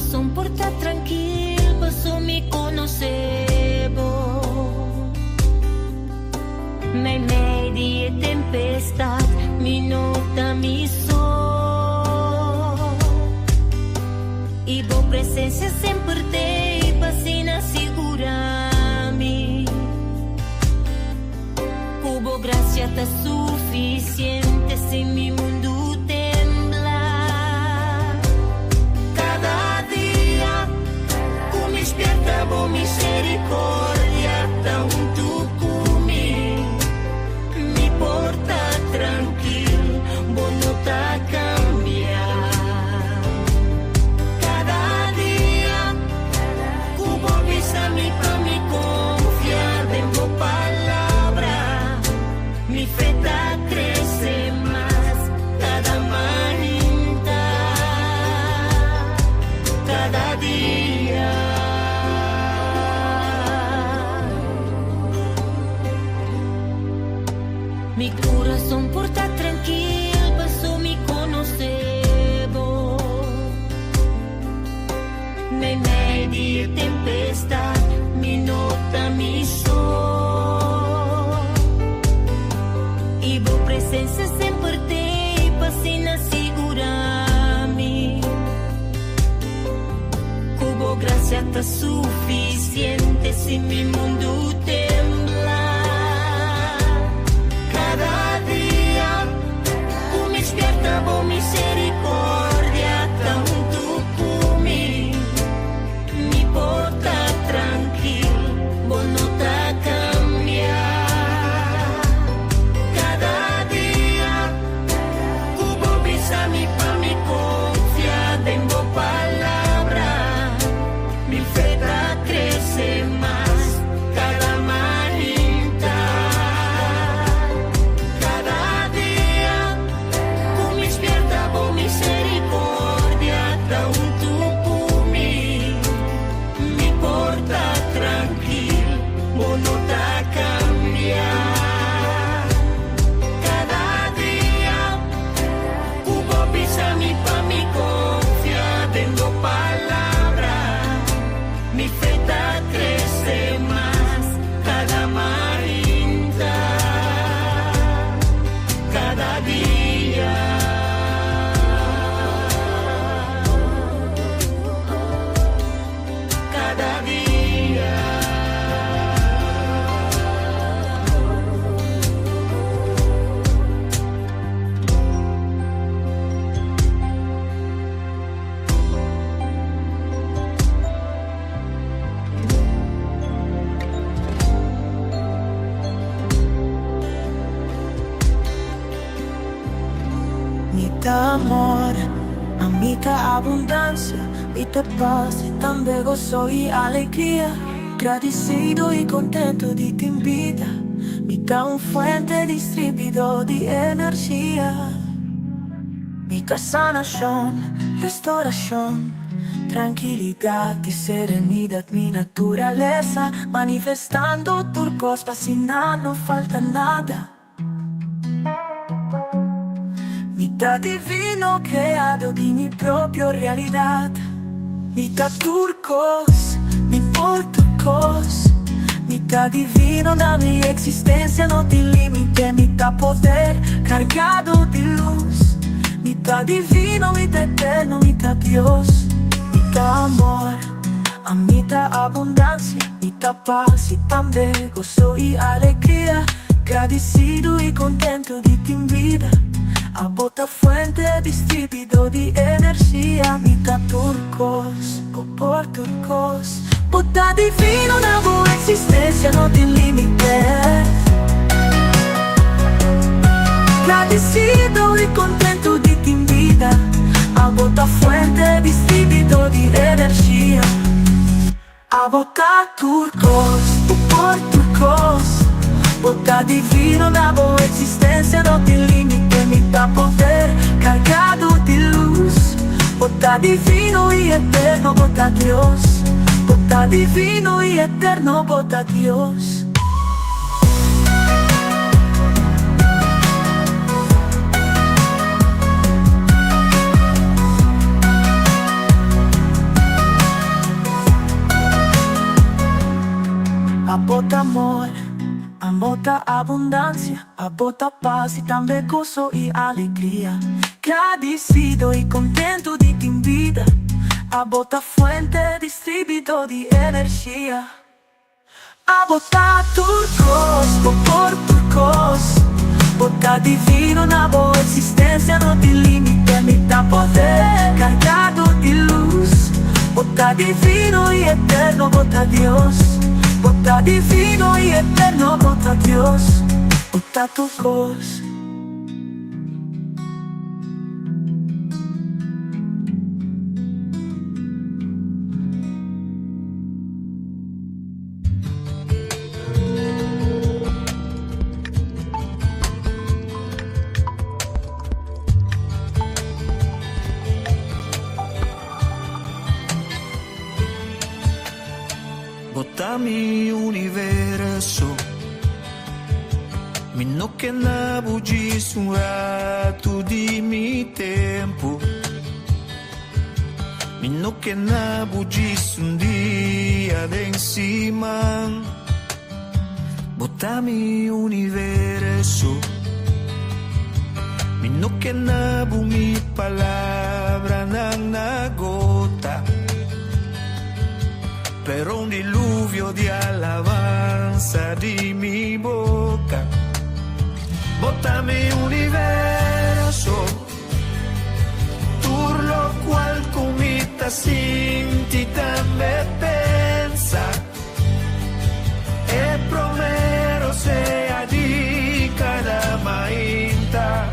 corazón porta tranquilo, paso mi conocebo. Mai medie tempestad, mi nota, mi sol. E boa presença sempre te passina segura-me. Cubo gracia tá suficiente se mi mundo tembla. Cada dia, com despierta boa misericórdia, tão tu comigo. Me porta tranquilo, bom não tá cambiar. Cada dia, cubo avisa-me pra me confiar em boa palavra. Mi fe tá cresce mais cada manhã, cada dia. Mi corazón porta tranquilo, paso mi conocebo. Me medie tempestad, mi nota, mi sol. E boa presença sempre te passina segura-me. Cubo gracia tá suficiente se mi mundo tembla. Cada dia, com despierta boa misericórdia, tanto comigo. Me porta tranquilo, bom não tá cambiar. Cada dia, cubo avisa-me pra me confiar em boa palavra. Mi fe tá cresce mais cada manhã. Cada dia, com despierta boa misericórdia, tanto comigo. Me porta tranquilo, bom não tá cambiar. Cada dia, cubo avisa-me pra me confiar em boa palavra. Mi fe tá cresce mais cada manhã, cada dia. Cada dia. Mitad amor, a mitad abundancia, mitad paz y también gozo y alegría. Agradecido y contento de ti en vida, mitad un fuente distribuidor de energía. Mitad sanación, restauración, tranquilidad y serenidad, mi naturaleza manifestando turcos, fascinando, no falta nada. Mitad divino creado de mi propia realidad. Mitad turcos, mi por turcos. Mitad divino da mi existencia, no te limite. Mitad poder cargado de luz. Mitad divino, mitad eterno, mitad Dios. Mitad amor, a mitad abundancia, mitad paz y también gozo y alegría. Agradecido y contento de ti en vida. A bota fuente distribuidor de energía, mitad turcos, por turcos. Bota divino na boa existência, não tem limite. Agradecido e contento de ti en vida. A bota fuente distribuidor de energia. A bota turcos, por turcos. Bota divino na boa existência, não tem limite. Mitad poder cargado de luz. Bota divino y eterno, bota Dios. Bota divino y eterno, bota Dios. bota abundancia, bota paz y también gozo y alegría. Agradecido y contento de ti vida, bota fuente distribuidor de energía. Bota turcos, por turcos, bota divino na boa existência, não tem limite, me dá poder, carregado de luz. Bota divino y eterno, bota Dios. Bota divino y eterno, bota Dios. Bota turcos. Bota mi universo, mi no che na buggis un rato di mi tempo, mi no che na buggis un dia d'encima. Bota mi universo, mi no che na bu mi palabra na gota, pero un diluvio di alabanza di mi boca. Bota mi universo, turlo qual comita sinti tambe pensa, e promero sea di cada mainta,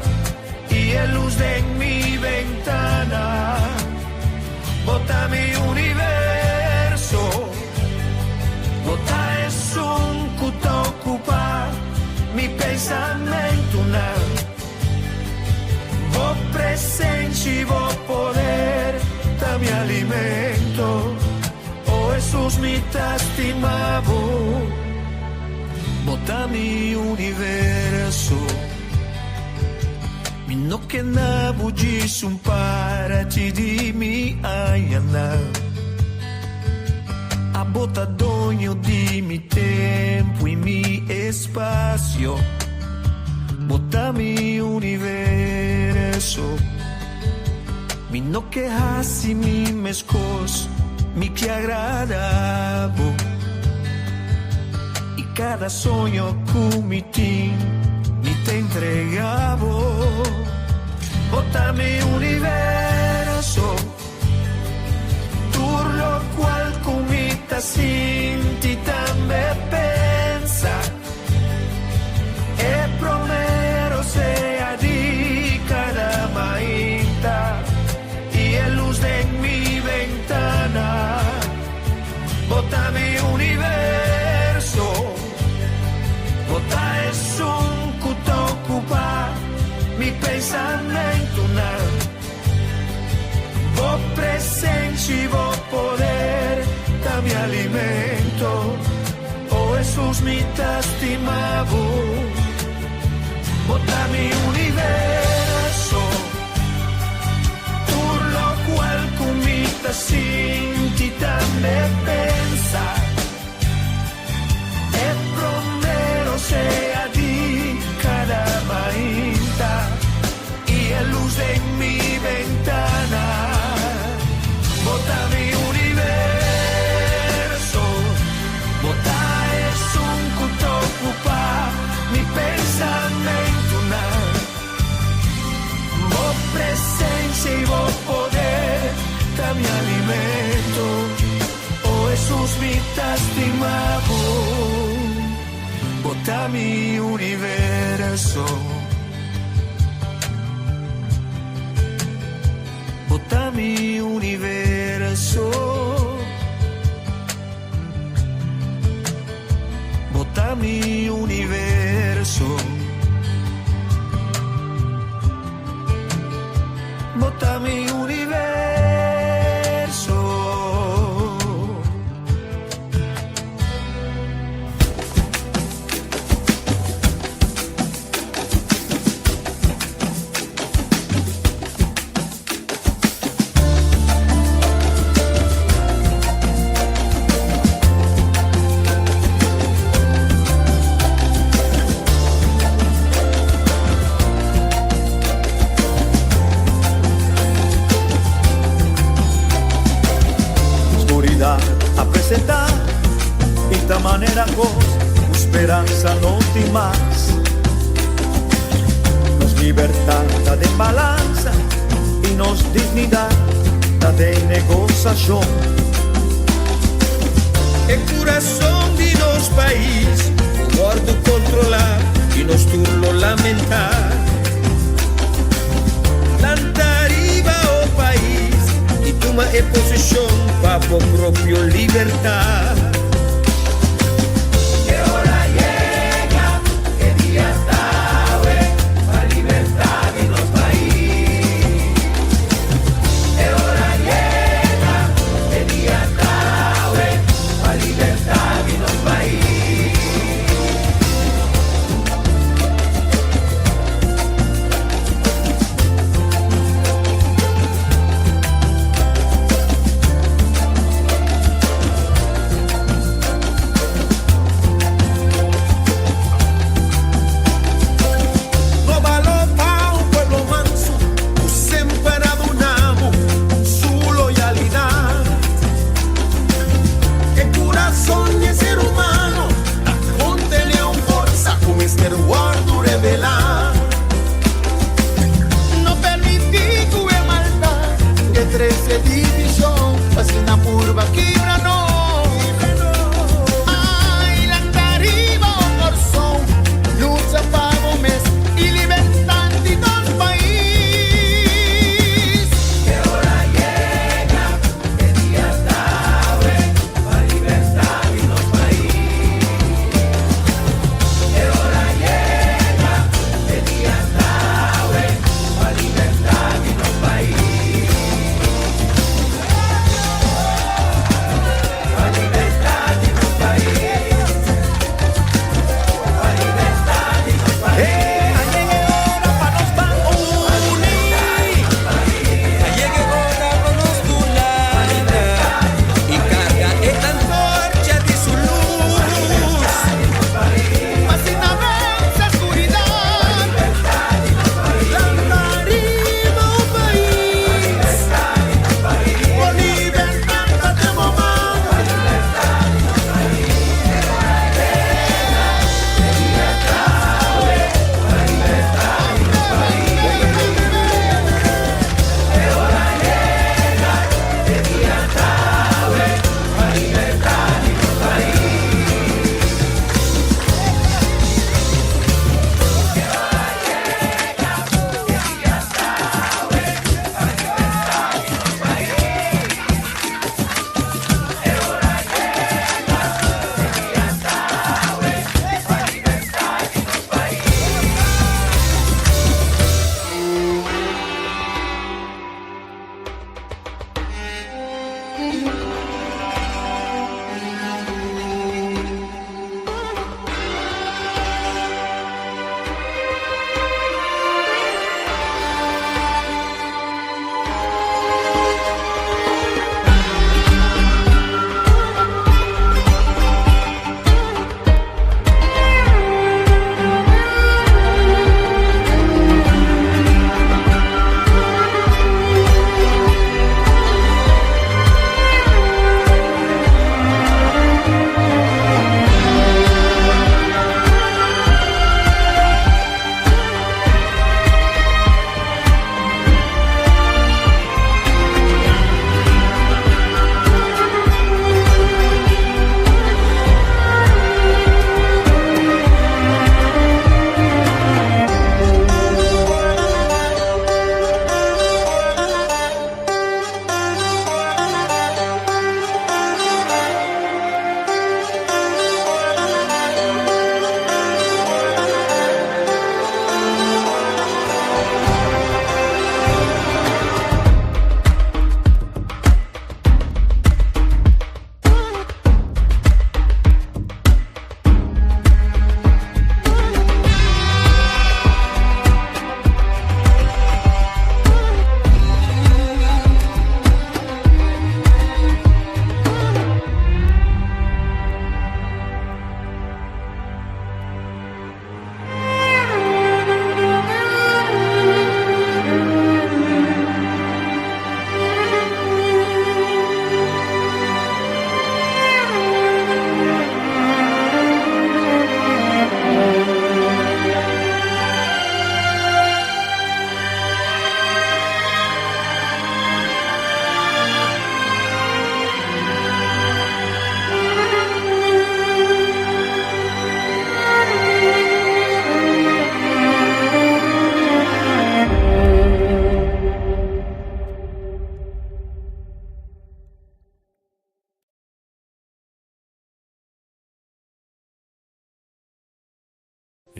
y el luz de mi ventana. Bota mi universo, bota es un cuto ocupa mi pensamento una. Vos presencia, vos poder, da mi alimento. Oh Jesús mi tastimavo. Bota mi universo, mi no che na buggis un parati di mi ayana. Bota dono di mi tempo e mi espacio. Bota mi universo, mi no che hasi mi mescos, mi che agradavo. Y cada sueño que mi te entregavo. Bota mi universo, turlo qual comita sinti tambe pensa, e promero sea di cada mainta, y el luz de mi ventana. Bota mi universo, bota es un cuto ocupa mi pensamento una. Vos presencia y vos poder, da mi alimento. Oh Jesús mi tastimavo. Bota mi universo, turlo qual comita sinti tambe pensa, e promero sea di cada mainta, y el luz de mi ventana. Bota mi universo, bota es un cuto ocupa mi pensamento una. Vos presencia y vos poder, da mi alimento. Oh Jesús mi tastimavo. Bota mi universo, bota mi universo, bota mi universo, bota mi universo. libertad de balanza y nos dignidad de negociación. El corazón de nos país, o guardo controlar y nos turlo lamentar. Planta arriba o país y toma posición para por propio libertad.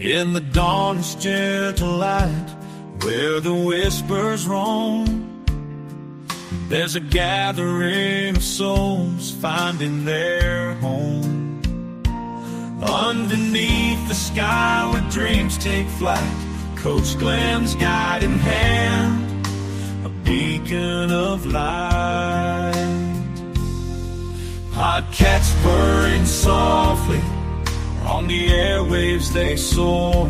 In the dawn's gentle light, where the whispers roam, there's a gathering of souls finding their home. Underneath the sky where dreams take flight, Coach Glenn's guiding hand, a beacon of light. Podcasts purring softly, on the airwaves they soar,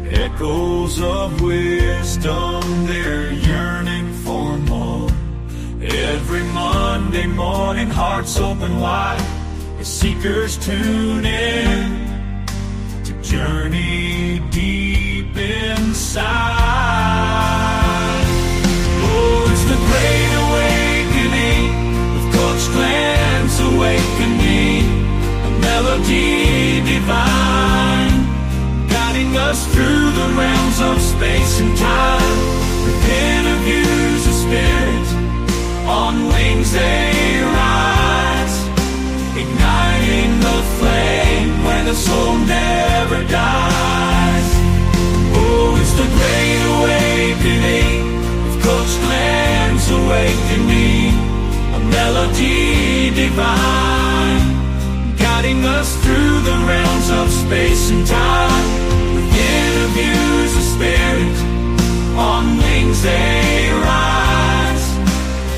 echoes of wisdom, they're yearning for more. Every Monday morning, hearts open wide, as seekers tune in to journey deep inside. Oh, it's the great awakening, with Coach Glenn's awakening, a melody divine, guiding us through the realms of space and time, with interviews of spirit, on wings they rise, igniting the flame where the soul never dies. Oh, it's the great awakening, with Coach Glenn's awakening, a melody divine, guiding us through the realms of space and time, with interviews of spirit, on wings they rise,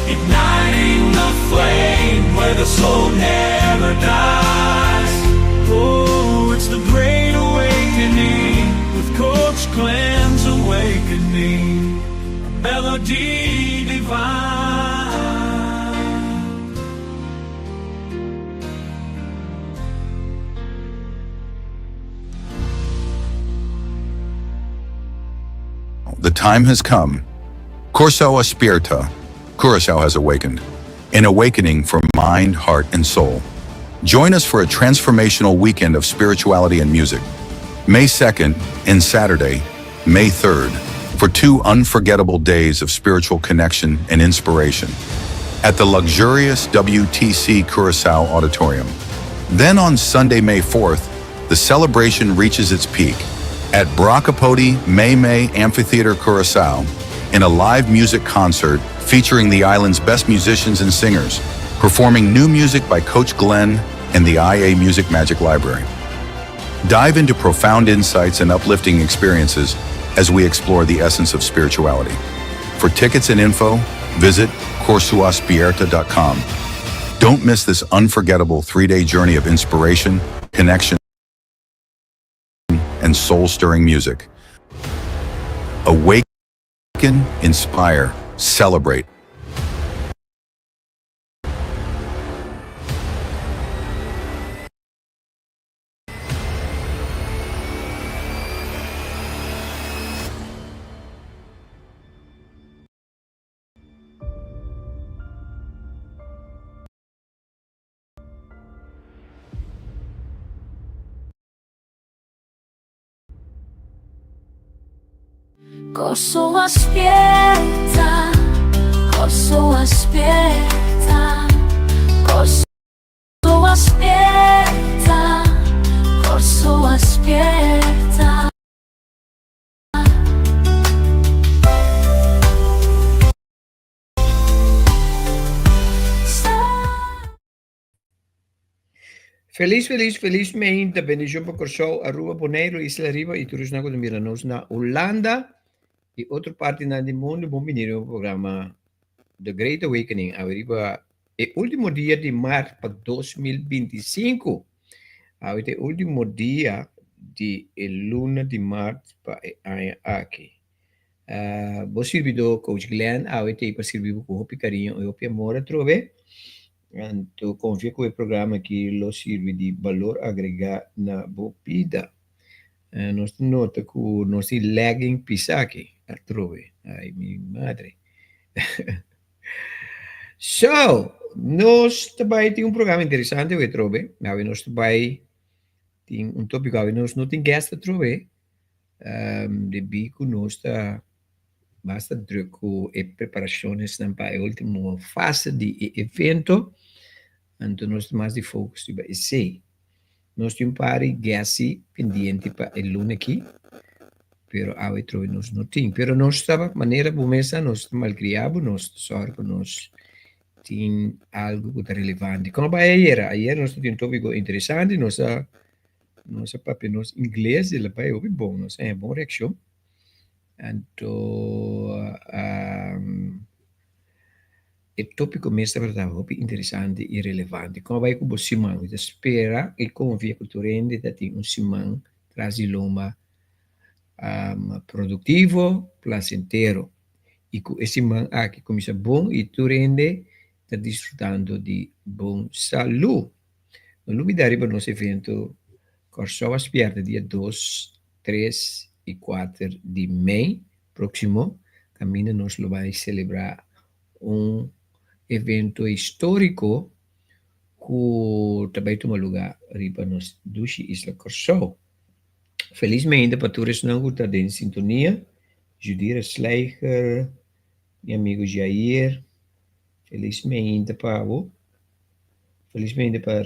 igniting the flame where the soul never dies. Oh, it's the great awakening, with Coach Glenn's awakening, a melody divine. The time has come. Curacao Aspierta. Curacao has awakened. An awakening for mind, heart, and soul. Join us for a transformational weekend of spirituality and music. May 2nd and Saturday, May 3rd, for 2 unforgettable days of spiritual connection and inspiration at the luxurious WTC Curacao Auditorium. Then on Sunday, May 4th, the celebration reaches its peak at Bracapodi May Amphitheater Curacao in a live music concert featuring the island's best musicians and singers, performing new music by Coach Glenn and the IA Music Magic Library. Dive into profound insights and uplifting experiences as we explore the essence of spirituality. For tickets and info, visit CurcaoAspierta.com. Don't miss this unforgettable 3-day journey of inspiration, connection, and soul-stirring music. Awaken, inspire, celebrate. Corso aspetta, corso aspetta, corso aspetta, corso aspetta. Felizmente bendición por Corso, Aruba, Bonaire, Isla Riba y todos na miranos na Holanda e outra parte na do mundo, bom venir ao programa The Great Awakening, Aruba, e último dia de março para 2025, é o último dia de luna de março para aqui. Vou servir do Coach Glenn, é para servir com o carinho e o amor a trove. Então, confio que o programa aqui lo serve de valor agregado na boa vida. Nós nota que nós lagging pisa aqui, a trove. Ai, minha madre. So, nós também tem programa interessante, eu trove. Nós também tem tópico, nós não tem guest a trove. De bico, nós está basta druk e preparações para a última fase de evento. Então, nós mais de focus sobre esse. nós temos um pare gassi pendente para o lunes aqui, pero a trovi nós não tem. Pero nós estava maneira bomesa, nós malcriado, nós sorgo, nós tem algo que é relevante. Como vai ayer nós tínhamos um tópico interessante, nossa papi, nós inglês, ele vai ouvir bom, nós é bom reação. Então, o tópico mesmo é muito interessante e relevante. Como vai com o Simão, você espera e confia que tu rende, que tem Simão, traz loma produtivo, placentero. E com esse Simão aqui começa bom e tu rende, está desfrutando de bom saúde. Não olvidar para nosso evento Corso Aspierta, dia 2, 3 e 4 de maio próximo. Camina nos lo vai celebrar evento histórico que também toma lugar riba nos Dushi Isla Corso. Felizmente, para todos não está em sintonia. Judira Schleicher, meu amigo Jair. Felizmente para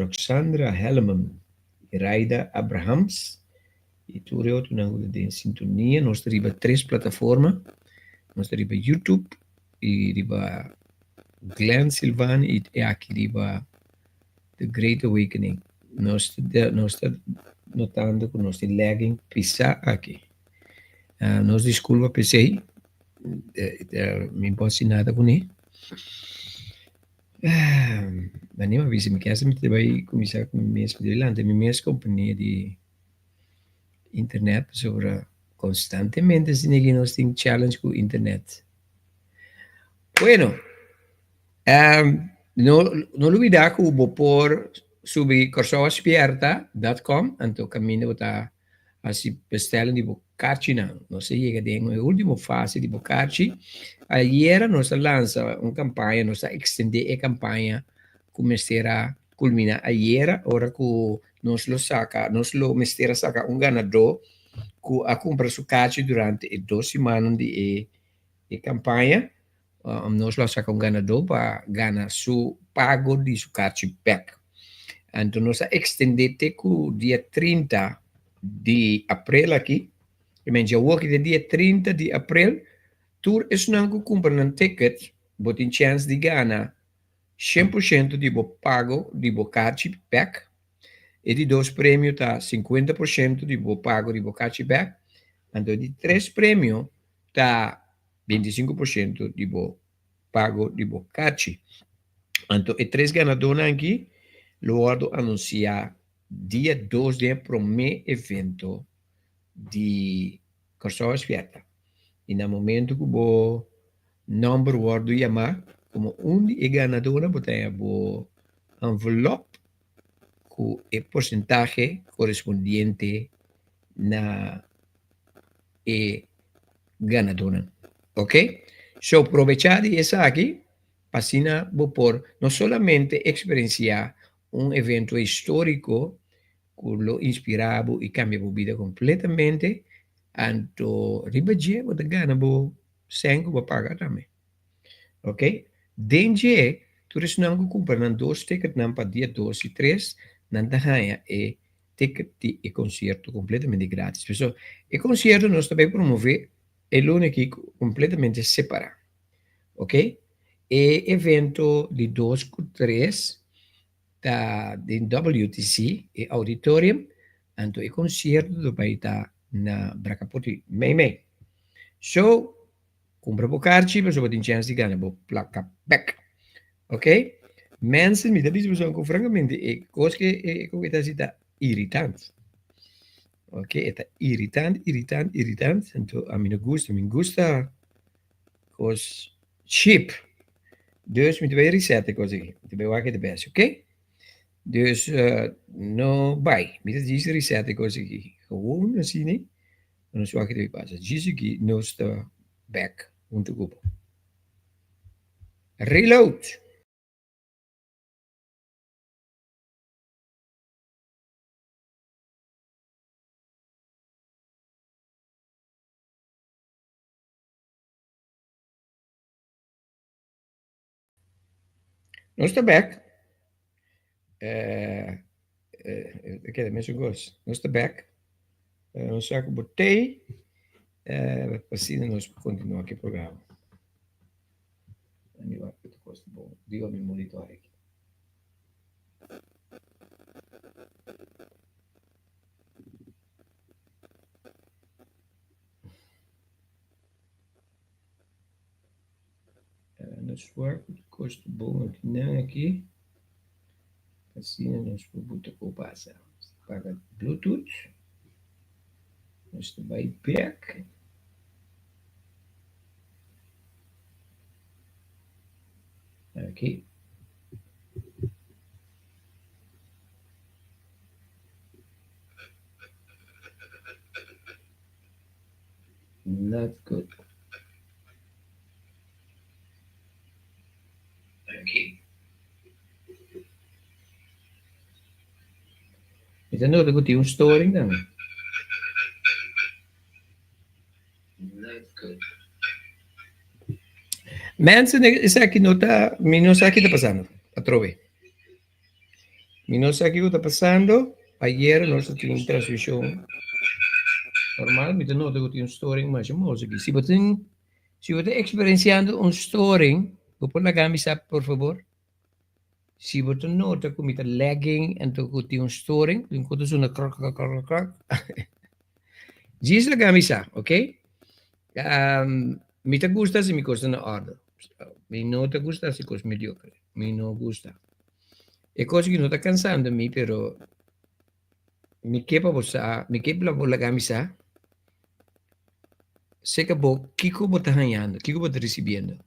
Roxandra Helman e Raida Abrahams. E tudo outro não está em sintonia. Nós temos 3 plataformas. Nós temos YouTube e riba Glenn Silvan e aqui riba The Great Awakening. Nós estamos notando que nós temos lagging pisa aqui. Nós desculpa pensei, me posso nada com ele. Mas nem uma vez me quer me vai começar com minhas delante, minhas companhia de internet sobre constantemente se ninguém nós tem challenge com internet. Bueno, não olvidar que vou por subir corsoaspierta.com, então caminho está assim bestellen di Boccarci non si llega en la última fase di Boccarci. Ayer nos lanza una campaña, nos extende la campaña como será culmina ayer, ahora que nos lo mestera saca un ganador que a compra su cachi durante 2 semanas de campaña. Nos lo saca un ganador para ganar su pago de su cachi back. Entonces nos extendete que dia 30 de abril aqui, já aqui de dia 30 de abril, tu não comprar um ticket, você tem chance de ganhar 100% de pago de Boccarci back, e de 2 prêmios está 50% de pago de Boccarci back, então de 3 prêmios está 25% de pago de Boccarci. Então, e 3 ganadores aqui, lo guardo anunciar dia 2 de primeiro evento de Corso Aspierta. E no momento que o número guardo chamar, como de ganadora, botar o envelope com o porcentagem correspondiente na ganadora. Ok? So, aprovechar essa aqui, para por não somente experienciar evento histórico que lo inspirava e cambiava a vida completamente, anto ribadia o gana bo sengo ba paga também. Ok? Denje, tu não comprar 2 tickets para dia 2 e 3, não ganha ticket de concerto completamente grátis. Pessoal, o concerto nós também promover aqui completamente separado. Ok? E evento de 2 e 3 de WTC e auditorium, então o concerto vai estar na Bracapoti, mei. So, compra Boccarci, mas eu tenho chance de ganhar placa back. Ok? Mensen, me dá visão com francamente, coisa que está irritante. Ok? Está irritante. Então, a mim não gusta, coisa cheap. Dus me vai resetar coisa aqui. Te vai aqui de best, ok? Dus no vai, me diz reset coisa aqui. Gewoon assim, né? Não sei o que passa. Diz aqui, não está back. Muito bom. Reload. Não está back. Queda menos gosto. Nós está back. Nós já botei. Assim nós continuamos aqui o programa. Andiamo a questo costo buono. Dio mi monitor aqui. Nós vamos custo bom aqui, não aqui. Assim nós vamos botar o passa. Paga Bluetooth. Nós vai back. Aqui. Not good. Aqui. Então não, eu tenho um storing também. Not good. Mensen, isa aqui não está, não sabe o que está passando. Atrove. Não sabe o que está passando. Ayer nós tínhamos transmissão normal, mas não eu tenho um storing mais famoso aqui. Se você está experienciando um storing, vou pôr na camisa, por favor. Se você nota que está lagging e que tem um storing, enquanto suena crack. Diz na camisa, ok? Me te gusta se me costa na ordem. Me não te gusta se costa mediocre. Me não gusta. É coisa que não está cansando me, pero me quepa la camisa. Sei que vou, Kiko está ganhando, Kiko está recebendo.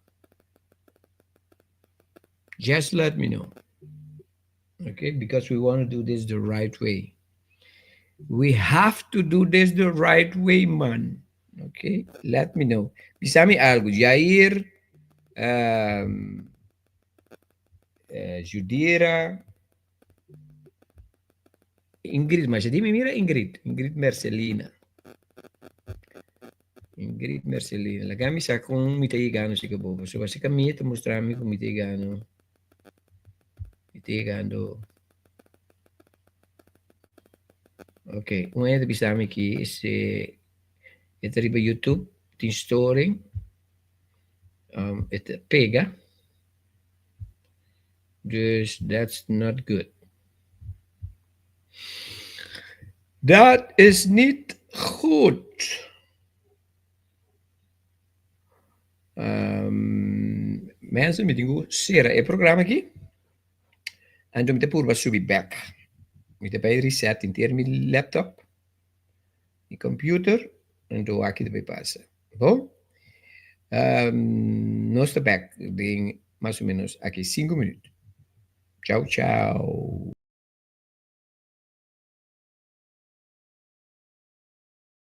Just let me know. Okay, because we want to do this the right way. We have to do this the right way, man. Okay, let me know. Bisami algo, Jair, Judira, Ingrid, mas dime, mira Ingrid Marcelina. La camisa con mi taigano si che bobo. Se vas a camminare mostrarmi con mi taigano. Ok, un è bisami che se è arriva YouTube, ti story, it pega. Dus that's not good. Dat is niet goed. Mensen, met een sera e programma aqui. En dan moet je subir back. Moet je bij reset in mijn laptop, die computer, en dan ga je erbij passen. Bom? No está back, de más o menos aquí 5 minutos. Chao, chao.